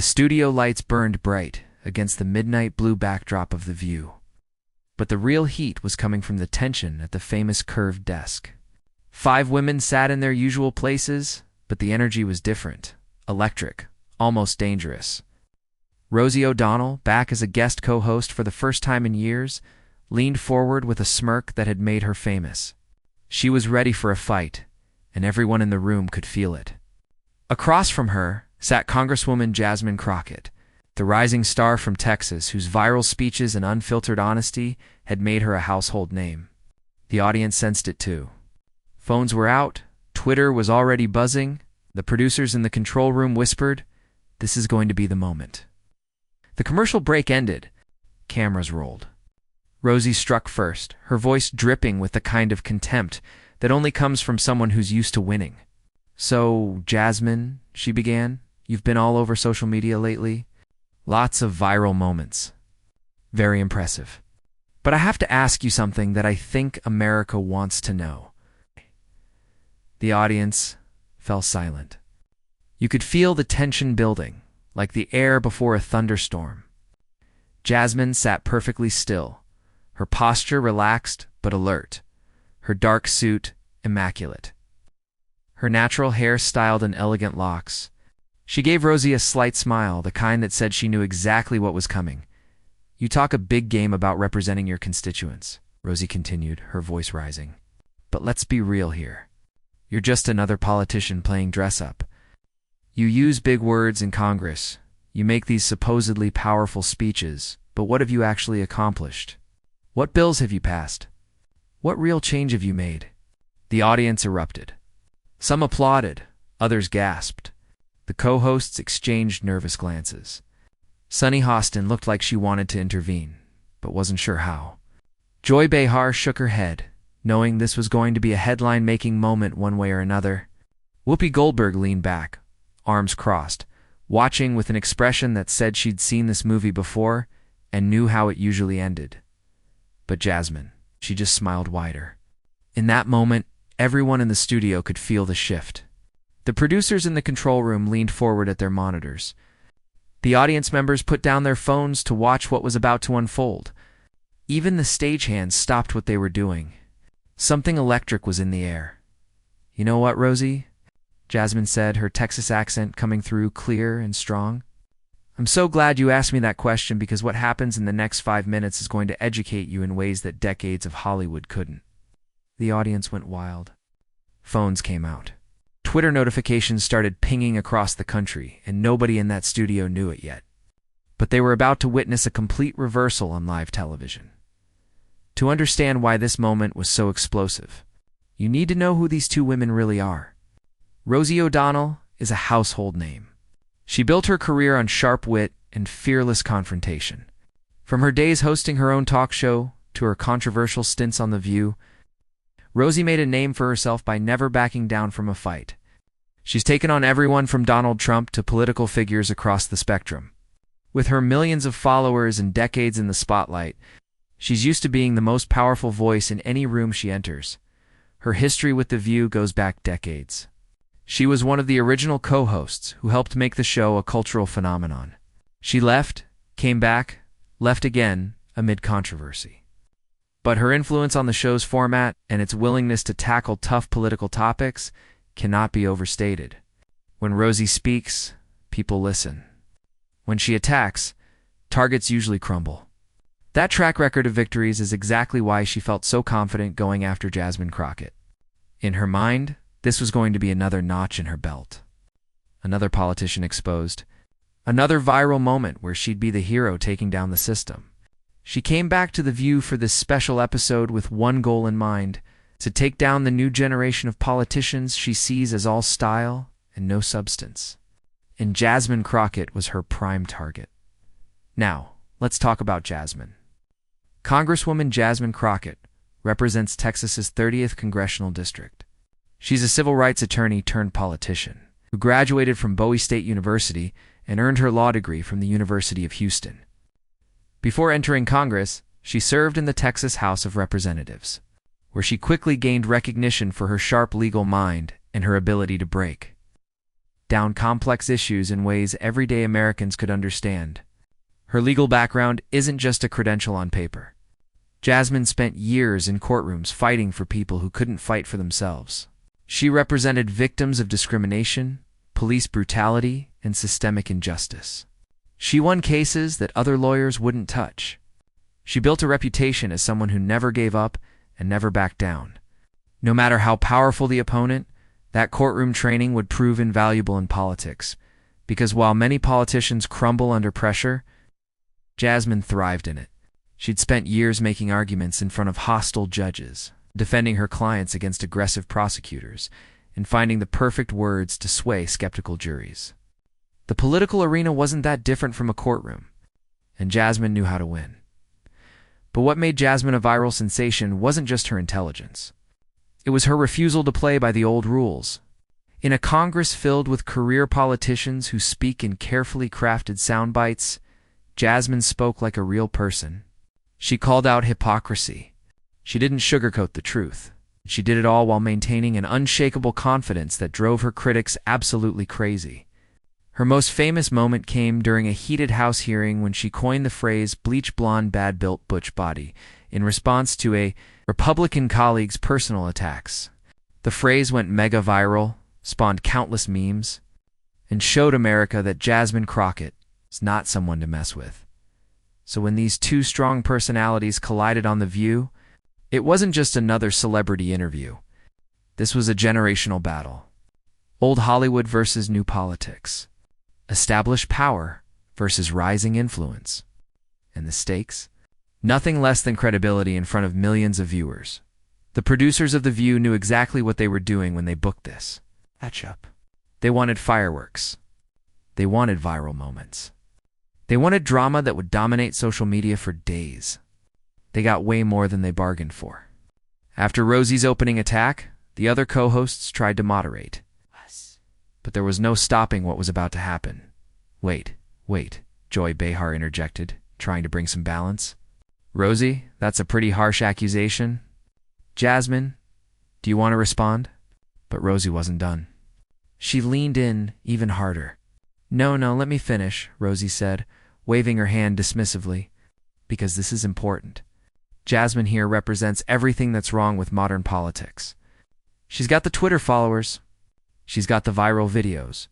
studio lights burned bright against the midnight blue backdrop of the view. But the real heat was coming from the tension at the famous curved desk. 5 women sat in their usual places, but the energy was different, electric, almost dangerous. Rosie O'Donnell, back as a guest co-host for the first time in years, leaned forward with a smirk that had made her famous. She was ready for a fight, and everyone in the room could feel it. Across from her sat Congresswoman Jasmine Crockett, the rising star from Texas whose viral speeches and unfiltered honesty had made her a household name. The audience sensed it too. Phones were out, Twitter was already buzzing, the producers in the control room whispered, "This is going to be the moment." The commercial break ended. Cameras rolled. Rosie struck first, her voice dripping with the kind of contempt that only comes from someone who's used to winning. "So, Jasmine," she began, "you've been all over social media lately. Lots of viral moments. Very impressive. But I have to ask you something that I think America wants to know." The audience fell silent. You could feel the tension building, like the air before a thunderstorm. Jasmine sat perfectly still, her posture relaxed but alert, her dark suit immaculate. Her natural hair styled in elegant locks. She gave Rosie a slight smile, the kind that said she knew exactly what was coming. "You talk a big game about representing your constituents," Rosie continued, her voice rising. "But let's be real here. You're just another politician playing dress-up. You use big words in Congress. You make these supposedly powerful speeches, but what have you actually accomplished? What bills have you passed? What real change have you made?" The audience erupted. Some applauded, others gasped. The co-hosts exchanged nervous glances. Sunny Hostin looked like she wanted to intervene, but wasn't sure how. Joy Behar shook her head, knowing this was going to be a headline-making moment one way or another. Whoopi Goldberg leaned back, arms crossed, watching with an expression that said she'd seen this movie before and knew how it usually ended. But Jasmine, she just smiled wider. In that moment, everyone in the studio could feel the shift. The producers in the control room leaned forward at their monitors. The audience members put down their phones to watch what was about to unfold. Even the stagehands stopped what they were doing. Something electric was in the air. "You know what, Rosie?" Jasmine said, her Texas accent coming through clear and strong. "I'm so glad you asked me that question because what happens in the next 5 minutes is going to educate you in ways that decades of Hollywood couldn't." The audience went wild. Phones came out. Twitter notifications started pinging across the country, and nobody in that studio knew it yet. But they were about to witness a complete reversal on live television. To understand why this moment was so explosive, you need to know who these 2 women really are. Rosie O'Donnell is a household name. She built her career on sharp wit and fearless confrontation. From her days hosting her own talk show to her controversial stints on The View, Rosie made a name for herself by never backing down from a fight. She's taken on everyone from Donald Trump to political figures across the spectrum. With her millions of followers and decades in the spotlight, she's used to being the most powerful voice in any room she enters. Her history with The View goes back decades. She was one of the original co-hosts who helped make the show a cultural phenomenon. She left, came back, left again, amid controversy. But her influence on the show's format and its willingness to tackle tough political topics cannot be overstated. When Rosie speaks, people listen. When she attacks, targets usually crumble. That track record of victories is exactly why she felt so confident going after Jasmine Crockett. In her mind, this was going to be another notch in her belt. Another politician exposed. Another viral moment where she'd be the hero taking down the system. She came back to The View for this special episode with one goal in mind: to take down the new generation of politicians she sees as all style and no substance. And Jasmine Crockett was her prime target. Now, let's talk about Jasmine. Congresswoman Jasmine Crockett represents Texas's 30th Congressional District. She's a civil rights attorney turned politician who graduated from Bowie State University and earned her law degree from the University of Houston. Before entering Congress, she served in the Texas House of Representatives, where she quickly gained recognition for her sharp legal mind and her ability to break. down complex issues in ways everyday Americans could understand. Her legal background isn't just a credential on paper. Jasmine spent years in courtrooms fighting for people who couldn't fight for themselves. She represented victims of discrimination, police brutality, and systemic injustice. She won cases that other lawyers wouldn't touch. She built a reputation as someone who never gave up and never backed down. No matter how powerful the opponent, that courtroom training would prove invaluable in politics, because while many politicians crumble under pressure, Jasmine thrived in it. She'd spent years making arguments in front of hostile judges, defending her clients against aggressive prosecutors, and finding the perfect words to sway skeptical juries. The political arena wasn't that different from a courtroom, and Jasmine knew how to win. But what made Jasmine a viral sensation wasn't just her intelligence. It was her refusal to play by the old rules. In a Congress filled with career politicians who speak in carefully crafted sound bites, Jasmine spoke like a real person. She called out hypocrisy. She didn't sugarcoat the truth. She did it all while maintaining an unshakable confidence that drove her critics absolutely crazy. Her most famous moment came during a heated House hearing when she coined the phrase bleach blonde bad-built butch body in response to a Republican colleague's personal attacks. The phrase went mega viral, spawned countless memes, and showed America that Jasmine Crockett is not someone to mess with. So when these two strong personalities collided on The View, it wasn't just another celebrity interview. This was a generational battle. Old Hollywood versus new politics. Established power versus rising influence. And the stakes? Nothing less than credibility in front of millions of viewers. The producers of The View knew exactly what they were doing when they booked this matchup. They wanted fireworks. They wanted viral moments. They wanted drama that would dominate social media for days. They got way more than they bargained for. After Rosie's opening attack, the other co-hosts tried to moderate. But there was no stopping what was about to happen. Wait, Joy Behar interjected, trying to bring some balance. Rosie, that's a pretty harsh accusation. Jasmine, do you want to respond? But Rosie wasn't done. She leaned in even harder. No, let me finish, Rosie said, waving her hand dismissively, because this is important. Jasmine here represents everything that's wrong with modern politics. She's got the Twitter followers. She's got the viral videos.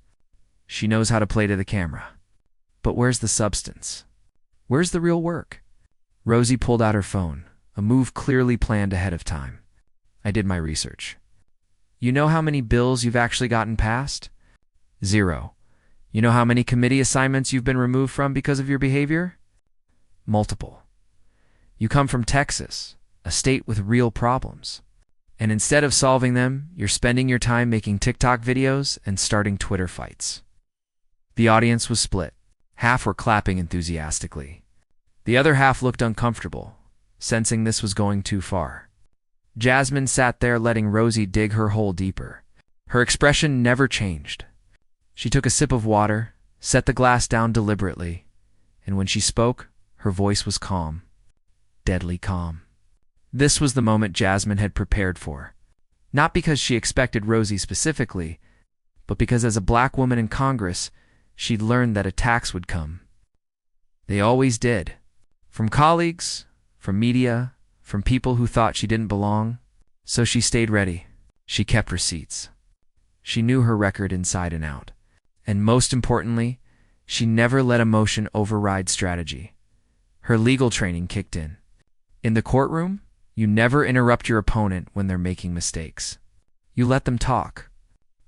She knows how to play to the camera. But where's the substance? Where's the real work? Rosie pulled out her phone, a move clearly planned ahead of time. I did my research. You know how many bills you've actually gotten passed? 0. You know how many committee assignments you've been removed from because of your behavior? Multiple. You come from Texas, a state with real problems. And instead of solving them, you're spending your time making TikTok videos and starting Twitter fights. The audience was split. Half were clapping enthusiastically. The other half looked uncomfortable, sensing this was going too far. Jasmine sat there letting Rosie dig her hole deeper. Her expression never changed. She took a sip of water, set the glass down deliberately, and when she spoke, her voice was calm. Deadly calm. This was the moment Jasmine had prepared for. Not because she expected Rosie specifically, but because as a black woman in Congress, she'd learned that attacks would come. They always did. From colleagues, from media, from people who thought she didn't belong. So she stayed ready. She kept receipts. She knew her record inside and out. And most importantly, she never let emotion override strategy. Her legal training kicked in. In the courtroom, you never interrupt your opponent when they're making mistakes. You let them talk.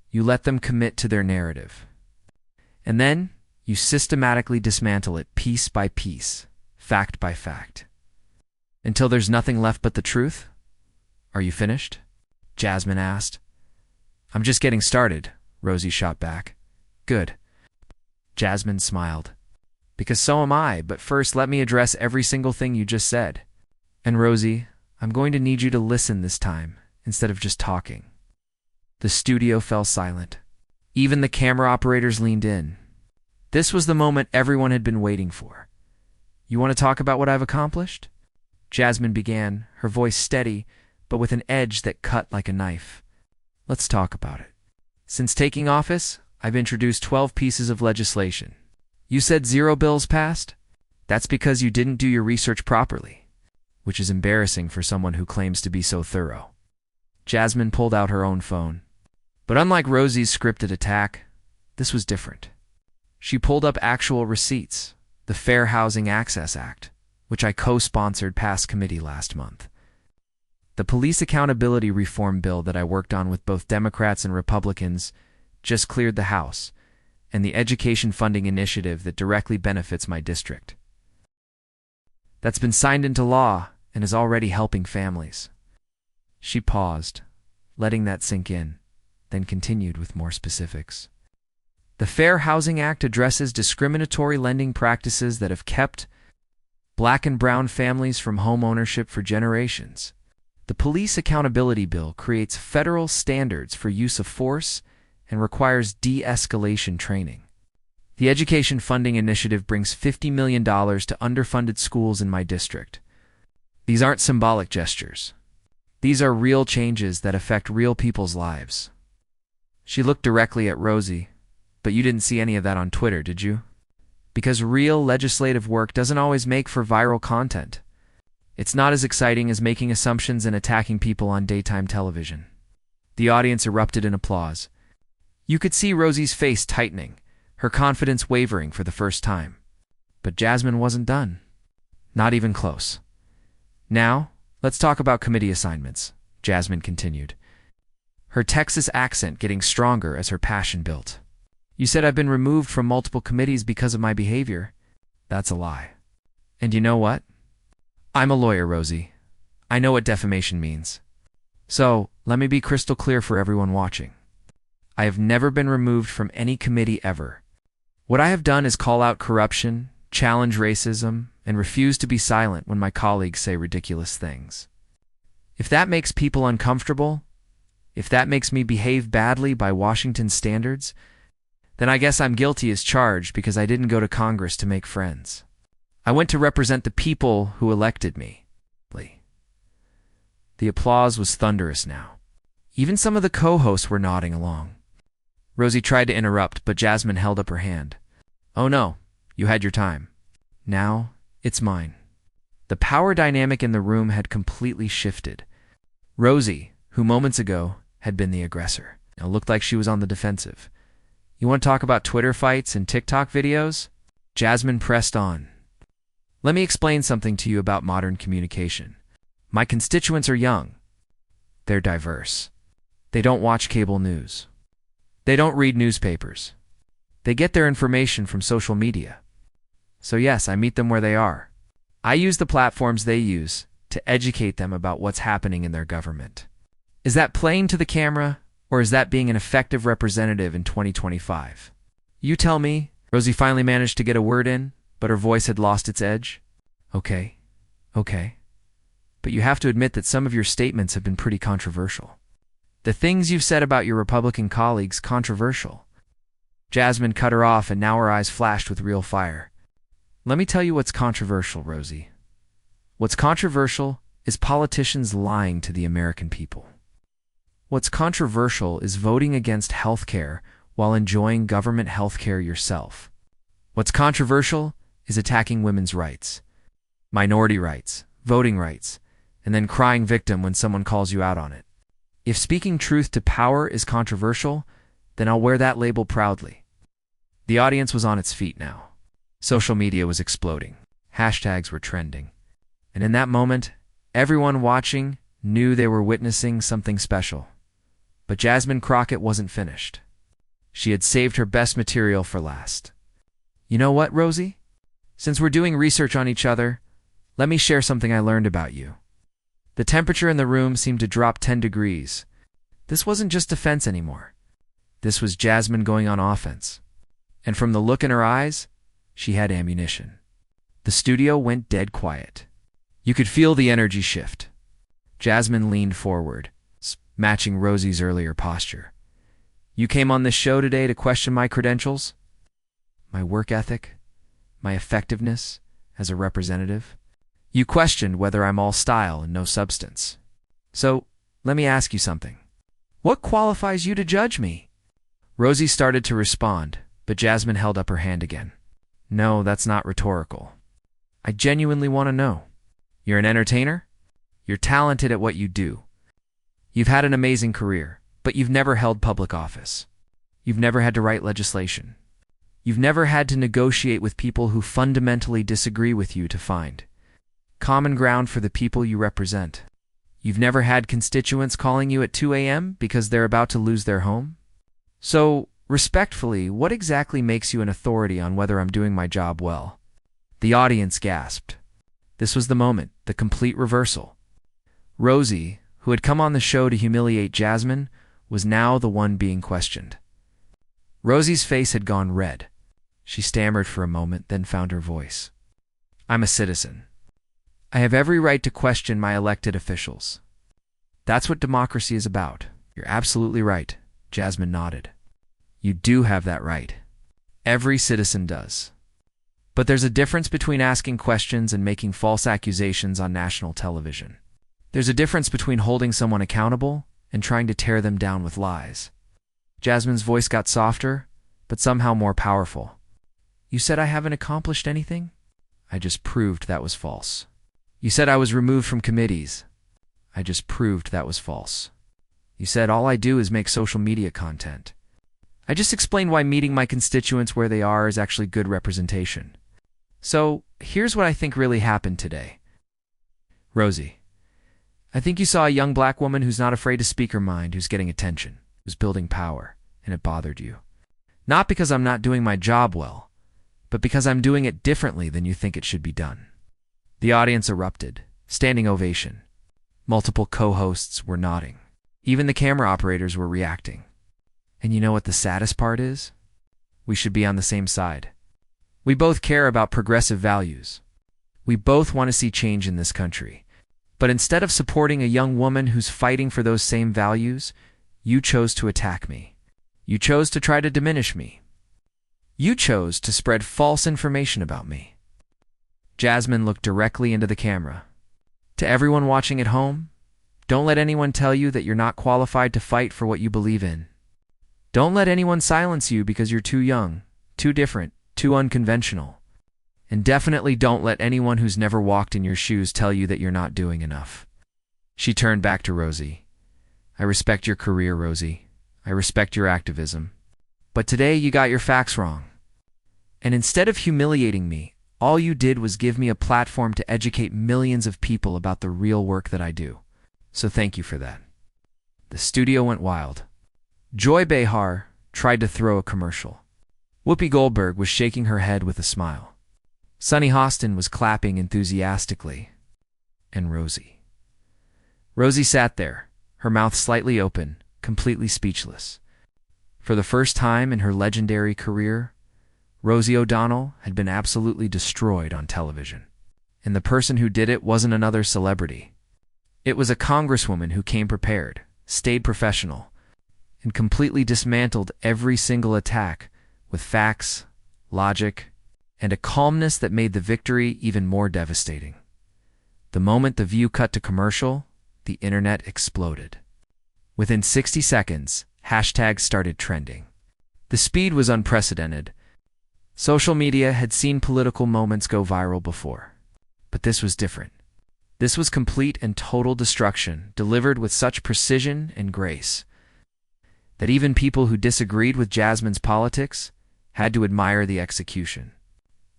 You let them commit to their narrative. And then, you systematically dismantle it piece by piece, fact by fact. Until there's nothing left but the truth? Are you finished? Jasmine asked. I'm just getting started, Rosie shot back. Good. Jasmine smiled. Because so am I, but first let me address every single thing you just said. And Rosie, I'm going to need you to listen this time, instead of just talking. The studio fell silent. Even the camera operators leaned in. This was the moment everyone had been waiting for. You want to talk about what I've accomplished? Jasmine began, her voice steady, but with an edge that cut like a knife. Let's talk about it. Since taking office, I've introduced 12 pieces of legislation. You said 0 bills passed? That's because you didn't do your research properly, which is embarrassing for someone who claims to be so thorough. Jasmine pulled out her own phone. But unlike Rosie's scripted attack, this was different. She pulled up actual receipts, the Fair Housing Access Act, which I co-sponsored past committee last month. The police accountability reform bill that I worked on with both Democrats and Republicans just cleared the House, and the education funding initiative that directly benefits my district. That's been signed into law and is already helping families. She paused, letting that sink in, then continued with more specifics. The Fair Housing Act addresses discriminatory lending practices that have kept Black and brown families from home ownership for generations. The Police Accountability Bill creates federal standards for use of force and requires de-escalation training. The Education Funding Initiative brings $50 million to underfunded schools in my district. These aren't symbolic gestures. These are real changes that affect real people's lives. She looked directly at Rosie, but you didn't see any of that on Twitter, did you? Because real legislative work doesn't always make for viral content. It's not as exciting as making assumptions and attacking people on daytime television. The audience erupted in applause. You could see Rosie's face tightening, her confidence wavering for the first time. But Jasmine wasn't done. Not even close. Now, let's talk about committee assignments, Jasmine continued, her Texas accent getting stronger as her passion built. You said I've been removed from multiple committees because of my behavior. That's a lie. And you know what? I'm a lawyer, Rosie. I know what defamation means. So, let me be crystal clear for everyone watching. I have never been removed from any committee ever. What I have done is call out corruption, challenge racism, and refuse to be silent when my colleagues say ridiculous things. If that makes people uncomfortable, if that makes me behave badly by Washington's standards, then I guess I'm guilty as charged because I didn't go to Congress to make friends. I went to represent the people who elected me. The applause was thunderous now. Even some of the co-hosts were nodding along. Rosie tried to interrupt, but Jasmine held up her hand. Oh no, you had your time. Now, it's mine. The power dynamic in the room had completely shifted. Rosie, who moments ago had been the aggressor, now looked like she was on the defensive. You want to talk about Twitter fights and TikTok videos? Jasmine pressed on. Let me explain something to you about modern communication. My constituents are young. They're diverse. They don't watch cable news. They don't read newspapers. They get their information from social media. So yes, I meet them where they are. I use the platforms they use to educate them about what's happening in their government. Is that playing to the camera, or is that being an effective representative in 2025? You tell me. Rosie finally managed to get a word in, but her voice had lost its edge. Okay. But you have to admit that some of your statements have been pretty controversial. The things you've said about your Republican colleagues, controversial. Jasmine cut her off, and now her eyes flashed with real fire. Let me tell you what's controversial, Rosie. What's controversial is politicians lying to the American people. What's controversial is voting against health care while enjoying government health care yourself. What's controversial is attacking women's rights, minority rights, voting rights, and then crying victim when someone calls you out on it. If speaking truth to power is controversial, then I'll wear that label proudly. The audience was on its feet now. Social media was exploding. Hashtags were trending. And in that moment, everyone watching knew they were witnessing something special. But Jasmine Crockett wasn't finished. She had saved her best material for last. You know what, Rosie? Since we're doing research on each other, let me share something I learned about you. The temperature in the room seemed to drop 10 degrees. This wasn't just defense anymore. This was Jasmine going on offense. And from the look in her eyes, she had ammunition. The studio went dead quiet. You could feel the energy shift. Jasmine leaned forward, matching Rosie's earlier posture. You came on this show today to question my credentials? My work ethic? My effectiveness as a representative? You questioned whether I'm all style and no substance. So, let me ask you something. What qualifies you to judge me? Rosie started to respond, but Jasmine held up her hand again. No, that's not rhetorical. I genuinely want to know. You're an entertainer? You're talented at what you do. You've had an amazing career, but you've never held public office. You've never had to write legislation. You've never had to negotiate with people who fundamentally disagree with you to find common ground for the people you represent. You've never had constituents calling you at 2 a.m. because they're about to lose their home? So, respectfully, what exactly makes you an authority on whether I'm doing my job well? The audience gasped. This was the moment, the complete reversal. Rosie, who had come on the show to humiliate Jasmine, was now the one being questioned. Rosie's face had gone red. She stammered for a moment, then found her voice. I'm a citizen. I have every right to question my elected officials. That's what democracy is about. You're absolutely right, Jasmine nodded. You do have that right. Every citizen does. But there's a difference between asking questions and making false accusations on national television. There's a difference between holding someone accountable and trying to tear them down with lies. Jasmine's voice got softer, but somehow more powerful. You said I haven't accomplished anything? I just proved that was false. You said I was removed from committees. I just proved that was false. You said all I do is make social media content. I just explained why meeting my constituents where they are is actually good representation. So, here's what I think really happened today. Rosie, I think you saw a young black woman who's not afraid to speak her mind, who's getting attention, who's building power, and it bothered you. Not because I'm not doing my job well, but because I'm doing it differently than you think it should be done. The audience erupted, standing ovation. Multiple co-hosts were nodding. Even the camera operators were reacting. And you know what the saddest part is? We should be on the same side. We both care about progressive values. We both want to see change in this country. But instead of supporting a young woman who's fighting for those same values, you chose to attack me. You chose to try to diminish me. You chose to spread false information about me. Jasmine looked directly into the camera. To everyone watching at home, don't let anyone tell you that you're not qualified to fight for what you believe in. Don't let anyone silence you because you're too young, too different, too unconventional. And definitely don't let anyone who's never walked in your shoes tell you that you're not doing enough. She turned back to Rosie. I respect your career, Rosie. I respect your activism. But today you got your facts wrong. And instead of humiliating me, all you did was give me a platform to educate millions of people about the real work that I do. So thank you for that. The studio went wild. Joy Behar tried to throw a commercial. Whoopi Goldberg was shaking her head with a smile. Sunny Hostin was clapping enthusiastically. And Rosie. Rosie sat there, her mouth slightly open, completely speechless. For the first time in her legendary career, Rosie O'Donnell had been absolutely destroyed on television. And the person who did it wasn't another celebrity. It was a congresswoman who came prepared, stayed professional, and completely dismantled every single attack with facts, logic, and a calmness that made the victory even more devastating. The moment The View cut to commercial, the internet exploded. Within 60 seconds, hashtags started trending. The speed was unprecedented. Social media had seen political moments go viral before. But this was different. This was complete and total destruction, delivered with such precision and grace that even people who disagreed with Jasmine's politics had to admire the execution.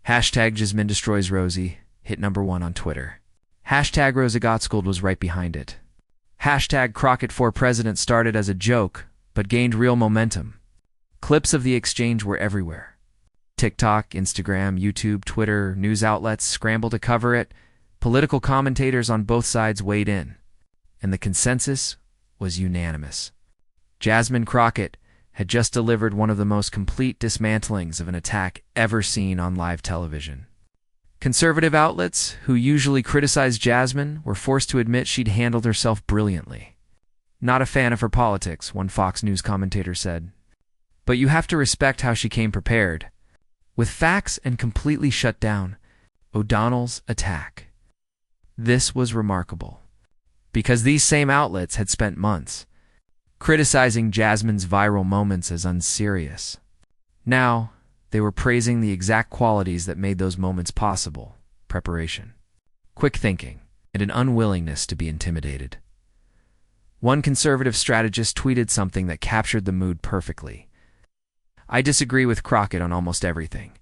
Hashtag Jasmine Destroys Rosie hit #1 on Twitter. Hashtag Rosa Got Schooled was right behind it. Hashtag Crockett for President started as a joke, but gained real momentum. Clips of the exchange were everywhere. TikTok, Instagram, YouTube, Twitter, news outlets scrambled to cover it. Political commentators on both sides weighed in. And the consensus was unanimous. Jasmine Crockett had just delivered one of the most complete dismantlings of an attack ever seen on live television. Conservative outlets, who usually criticize Jasmine, were forced to admit she'd handled herself brilliantly. Not a fan of her politics, one Fox News commentator said. But you have to respect how she came prepared. With facts and completely shut down O'Donnell's attack. This was remarkable, because these same outlets had spent months criticizing Jasmine's viral moments as unserious. Now, they were praising the exact qualities that made those moments possible: preparation, quick thinking, and an unwillingness to be intimidated. One conservative strategist tweeted something that captured the mood perfectly. "I disagree with Crockett on almost everything,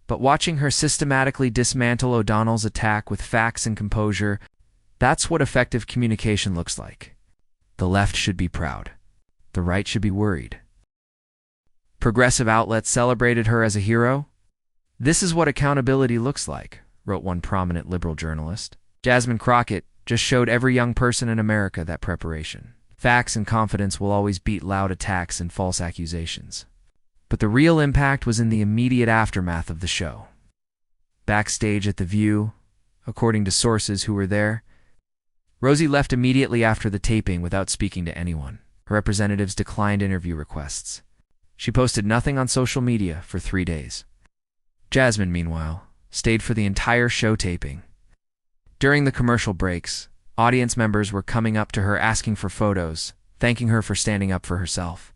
but watching her systematically dismantle O'Donnell's attack with facts and composure, that's what effective communication looks like. The left should be proud. The right should be worried." Progressive outlets celebrated her as a hero. "This is what accountability looks like," wrote one prominent liberal journalist. Jasmine Crockett just showed every young person in America that preparation, facts, and confidence will always beat loud attacks and false accusations. But the real impact was in the immediate aftermath of the show. Backstage at The View, according to sources who were there, Rosie left immediately after the taping without speaking to anyone. Her representatives declined interview requests. She posted nothing on social media for 3 days. Jasmine, meanwhile, stayed for the entire show taping. During the commercial breaks, audience members were coming up to her asking for photos, thanking her for standing up for herself.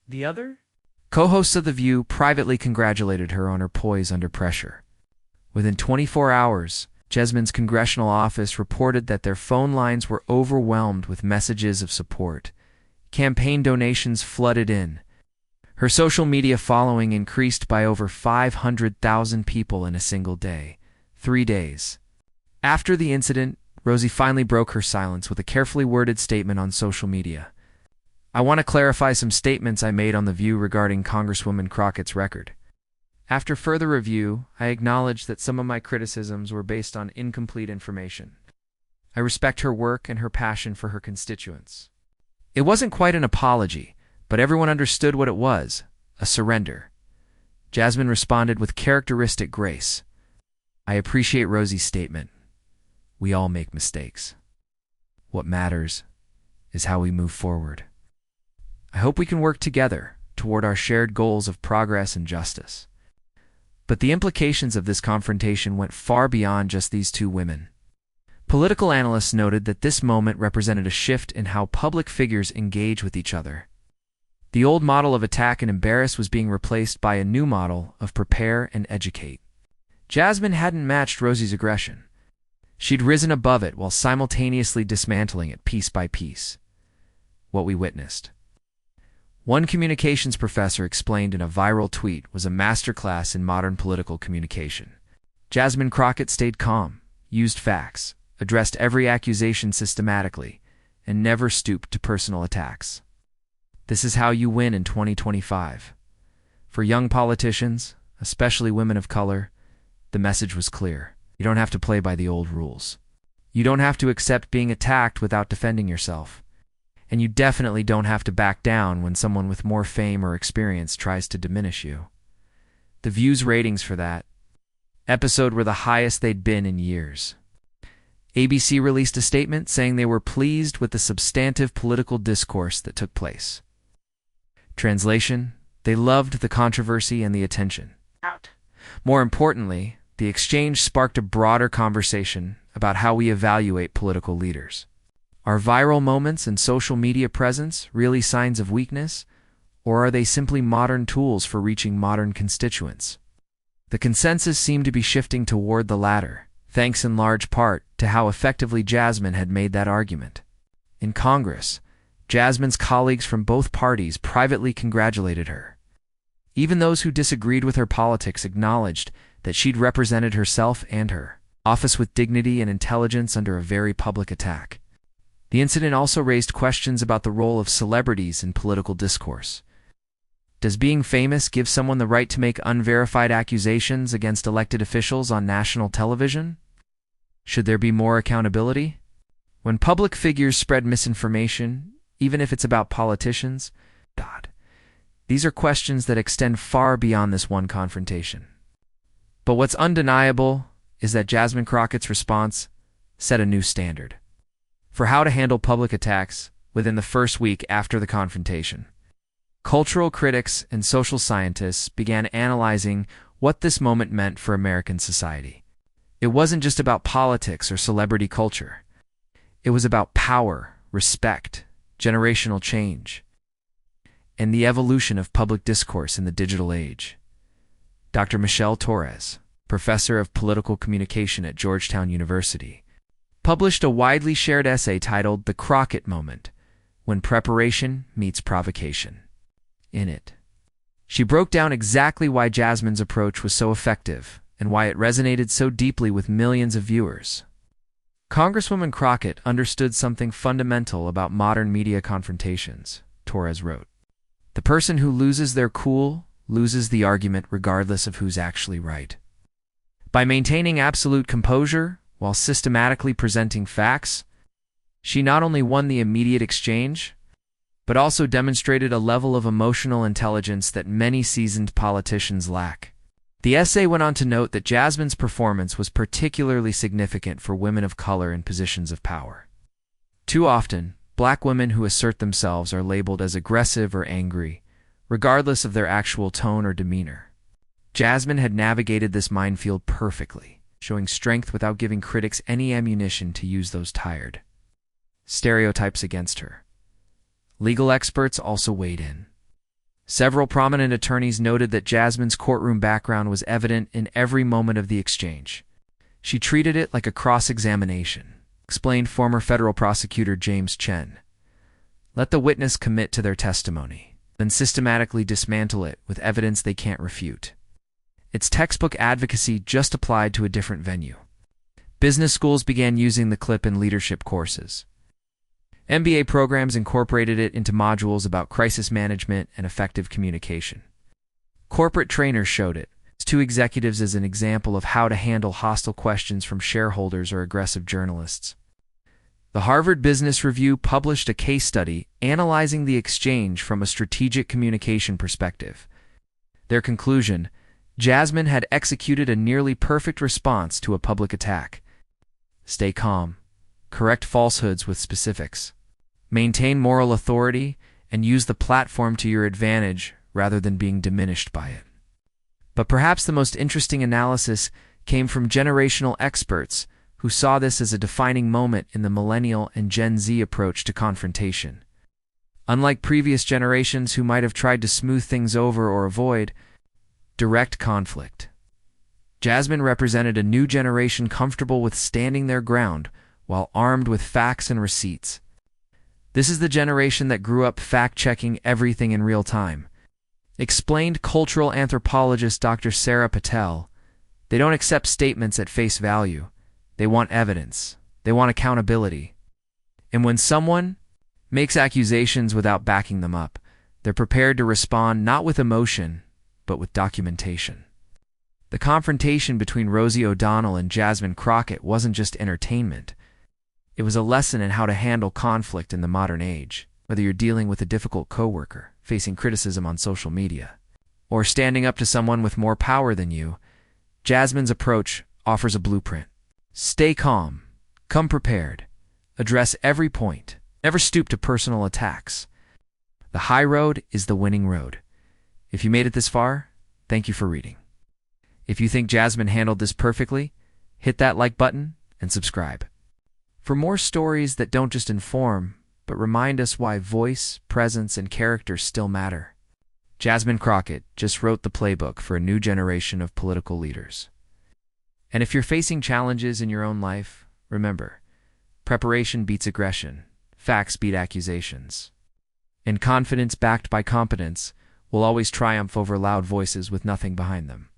The other co-hosts of The View privately congratulated her on her poise under pressure. Within 24 hours, Jasmine's congressional office reported that their phone lines were overwhelmed with messages of support. Campaign donations flooded in. Her social media following increased by over 500,000 people in a single day. 3 days. After the incident, Rosie finally broke her silence with a carefully worded statement on social media. "I want to clarify some statements I made on The View regarding Congresswoman Crockett's record. After further review, I acknowledge that some of my criticisms were based on incomplete information. I respect her work and her passion for her constituents." It wasn't quite an apology, but everyone understood what it was: a surrender. Jasmine responded with characteristic grace. "I appreciate Rosie's statement. We all make mistakes. What matters is how we move forward. I hope we can work together toward our shared goals of progress and justice." But the implications of this confrontation went far beyond just these two women. Political analysts noted that this moment represented a shift in how public figures engage with each other. The old model of attack and embarrass was being replaced by a new model of prepare and educate. Jasmine hadn't matched Rosie's aggression. She'd risen above it while simultaneously dismantling it piece by piece. What we witnessed, one communications professor explained in a viral tweet, was a masterclass in modern political communication. Jasmine Crockett stayed calm, used facts, addressed every accusation systematically, and never stooped to personal attacks. This is how you win in 2025. For young politicians, especially women of color, the message was clear. You don't have to play by the old rules. You don't have to accept being attacked without defending yourself. And you definitely don't have to back down when someone with more fame or experience tries to diminish you. The View's ratings for that episode were the highest they'd been in years. ABC released a statement saying they were pleased with the substantive political discourse that took place. Translation: they loved the controversy and the attention. More importantly, the exchange sparked a broader conversation about how we evaluate political leaders. Are viral moments and social media presence really signs of weakness, or are they simply modern tools for reaching modern constituents? The consensus seemed to be shifting toward the latter, thanks in large part to how effectively Jasmine had made that argument. In Congress, Jasmine's colleagues from both parties privately congratulated her. Even those who disagreed with her politics acknowledged that she'd represented herself and her office with dignity and intelligence under a very public attack. The incident also raised questions about the role of celebrities in political discourse. Does being famous give someone the right to make unverified accusations against elected officials on national television? Should there be more accountability? When public figures spread misinformation, even if it's about politicians, these are questions that extend far beyond this one confrontation. But what's undeniable is that Jasmine Crockett's response set a new standard for how to handle public attacks within the first week after the confrontation. Cultural critics and social scientists began analyzing what this moment meant for American society. It wasn't just about politics or celebrity culture. It was about power, respect, generational change, and the evolution of public discourse in the digital age. Dr. Michelle Torres, professor of political communication at Georgetown University, published a widely shared essay titled The Crockett Moment, When Preparation Meets Provocation. In it, she broke down exactly why Jasmine's approach was so effective and why it resonated so deeply with millions of viewers. Congresswoman Crockett understood something fundamental about modern media confrontations, Torres wrote. The person who loses their cool loses the argument regardless of who's actually right. By maintaining absolute composure while systematically presenting facts, she not only won the immediate exchange, but also demonstrated a level of emotional intelligence that many seasoned politicians lack. The essay went on to note that Jasmine's performance was particularly significant for women of color in positions of power. Too often, black women who assert themselves are labeled as aggressive or angry, regardless of their actual tone or demeanor. Jasmine had navigated this minefield perfectly, showing strength without giving critics any ammunition to use those tired stereotypes against her. Legal experts also weighed in. Several prominent attorneys noted that Jasmine's courtroom background was evident in every moment of the exchange. She treated it like a cross-examination, explained former federal prosecutor James Chen. Let the witness commit to their testimony, then systematically dismantle it with evidence they can't refute. It's textbook advocacy just applied to a different venue. Business schools began using the clip in leadership courses. MBA programs incorporated it into modules about crisis management and effective communication. Corporate trainers showed it to executives as an example of how to handle hostile questions from shareholders or aggressive journalists. The Harvard Business Review published a case study analyzing the exchange from a strategic communication perspective. Their conclusion: Jasmine had executed a nearly perfect response to a public attack. Stay calm, correct falsehoods with specifics, maintain moral authority, and use the platform to your advantage rather than being diminished by it. But perhaps the most interesting analysis came from generational experts who saw this as a defining moment in the millennial and Gen Z approach to confrontation. Unlike previous generations who might have tried to smooth things over or avoid direct conflict, Jasmine represented a new generation comfortable with standing their ground while armed with facts and receipts. This is the generation that grew up fact-checking everything in real time. Explained cultural anthropologist Dr. Sarah Patel, they don't accept statements at face value. They want evidence. They want accountability. And when someone makes accusations without backing them up, they're prepared to respond not with emotion, but with documentation. The confrontation between Rosie O'Donnell and Jasmine Crockett wasn't just entertainment. It was a lesson in how to handle conflict in the modern age, whether you're dealing with a difficult coworker, facing criticism on social media, or standing up to someone with more power than you. Jasmine's approach offers a blueprint. Stay calm, come prepared, address every point, never stoop to personal attacks. The high road is the winning road. If you made it this far, thank you for reading. If you think Jasmine handled this perfectly, hit that like button and subscribe. For more stories that don't just inform, but remind us why voice, presence, and character still matter. Jasmine Crockett just wrote the playbook for a new generation of political leaders. And if you're facing challenges in your own life, remember, preparation beats aggression, facts beat accusations, and confidence backed by competence will always triumph over loud voices with nothing behind them.